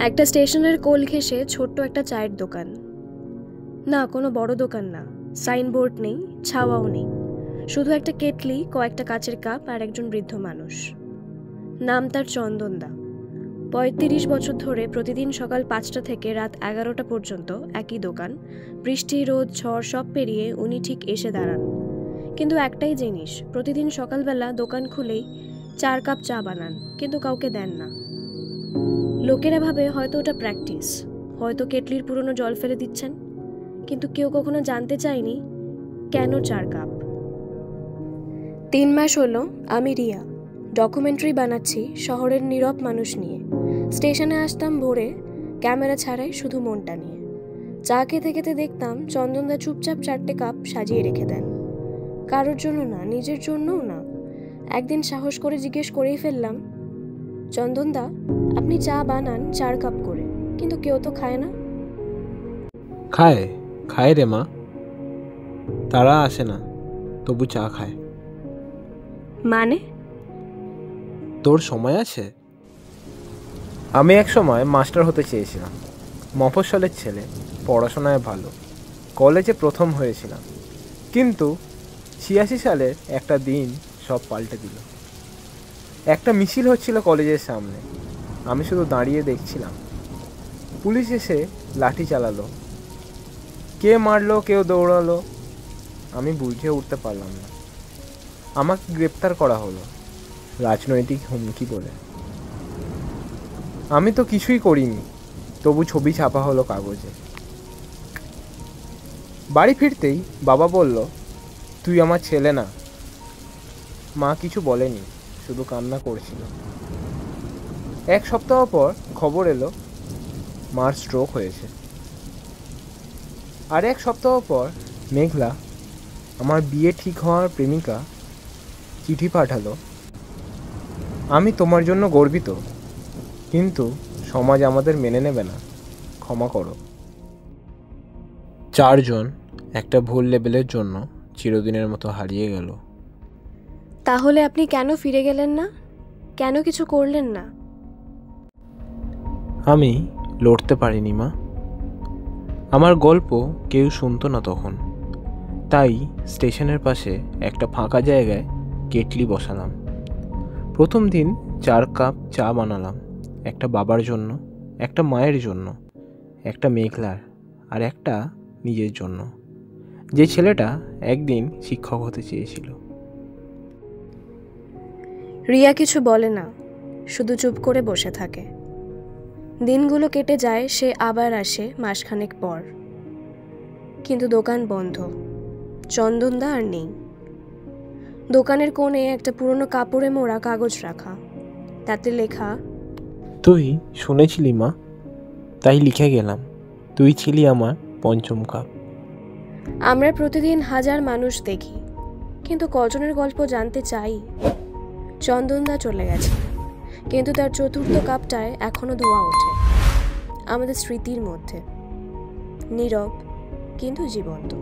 একটা স্টেশনের কোল ঘেঁষে ছোট্ট একটা চায়ের দোকান। না, কোনো বড় দোকান না। সাইনবোর্ড নেই, ছাওয়াও নেই, শুধু একটা কেটলি, কয়েকটা কাচের কাপ আর একজন বৃদ্ধ মানুষ। নাম তার চন্দনদা। ৩৫ বছর ধরে প্রতিদিন সকাল ৫টা থেকে রাত ১১টা পর্যন্ত একই দোকান। বৃষ্টি, রোদ, ঝড় সব পেরিয়ে উনি ঠিক এসে দাঁড়ান। কিন্তু একটাই জিনিস, প্রতিদিন সকালবেলা দোকান খুলেই ৪ কাপ চা বানান, কিন্তু কাউকে দেন না। লোকেরা ভাবে হয়তো ওটা প্র্যাকটিস, হয়তো কেটলির পুরনো জল ফেলে দিচ্ছেন, কিন্তু কেউ কখনো জানতে চায়নি কেন ৪ কাপ। ৩ মাস হলো আমি রিয়া ডকুমেন্টারি বানাচ্ছি শহরের নীরব মানুষ নিয়ে। স্টেশনে আসতাম ভোরে, ক্যামেরা ছাড়াই, শুধু মনটা নিয়ে। চা খেতে খেতে দেখতাম চন্দনদা চুপচাপ ৪টে কাপ সাজিয়ে রেখে দেন। কারোর জন্য না, নিজের জন্যও না। একদিন সাহস করে জিজ্ঞেস করেই ফেললাম, চন্দনদা, আপনি চা বানান ৪ কাপ করে, কিন্তু কেউ তো খায় না। খায় রে মা, তারা আসে না, তবু চা খায়। মানে? তোর সময় আছে? আমি এক সময় মাস্টার হতে চেয়েছিলাম। মফস্বলের ছেলে, পড়াশোনায় ভালো, কলেজে প্রথম হয়েছিলাম। কিন্তু ৮৬ সালের একটা দিন সব পাল্টে দিল। একটা মিছিল হচ্ছিল কলেজের সামনে, আমি শুধু দাঁড়িয়ে দেখছিলাম। পুলিশ এসে লাঠি চালালো, কে মারলো, কেউ দৌড়ালো, আমি বুঝে উঠতে পারলাম না। আমাকে গ্রেপ্তার করা হলো রাজনৈতিক হুমকি বলে। আমি তো কিছুই করিনি, তবু ছবি ছাপা হলো কাগজে। বাড়ি ফিরতেই বাবা বলল, তুই আমার ছেলে না। মা কিছু বলেনি, শুধু কান্না করছিল। ১ সপ্তাহ পর খবর এলো মার স্ট্রোক হয়েছে। আর ১ সপ্তাহ পর মেঘলা, আমার বিয়ে ঠিক হওয়ার প্রেমিকা, চিঠি পাঠালো, আমি তোমার জন্য গর্বিত, কিন্তু সমাজ আমাদের মেনে নেবে না, ক্ষমা করো। ৪ জন একটা ভুল লেবেলের জন্য চিরদিনের মতো হারিয়ে গেল। তাহলে আপনি কেন ফিরে গেলেন না? কেন কিছু করলেন না? আমি লড়তে পারিনি মা। আমার গল্প কেউ শুনতো না তখন। তাই স্টেশনের পাশে একটা ফাঁকা জায়গায় কেটলি বসালাম। প্রথম দিন ৪ কাপ চা বানালাম, একটা বাবার জন্য, একটা মায়ের জন্য, একটা মেঘলার, আর একটা নিজের জন্য, যে ছেলেটা একদিন শিক্ষক হতে চেয়েছিল। রিয়া কিছু বলে না, শুধু চুপ করে বসে থাকে। দিনগুলো কেটে যায়, সে আবার আসে মাসখানেক পর। কিন্তু দোকান বন্ধ, চন্দনদা আর নেই। দোকানের কোণে একটা পুরনো কাপড়ে মোড়া কাগজ রাখা, তাতে লেখা, তুই শুনেছিলি মা, তাই লিখে গেলাম, তুই ছিলি আমার পঞ্চম কাপ। আমরা প্রতিদিন হাজার মানুষ দেখি, কিন্তু কজনের গল্প জানতে চাই? চন্দনদা চলে গেছে, কিন্তু তার ৪র্থ কাপটায় এখনো ধোঁয়া ওঠে আমাদের স্মৃতির মধ্যে, নীরব কিন্তু জীবন্ত।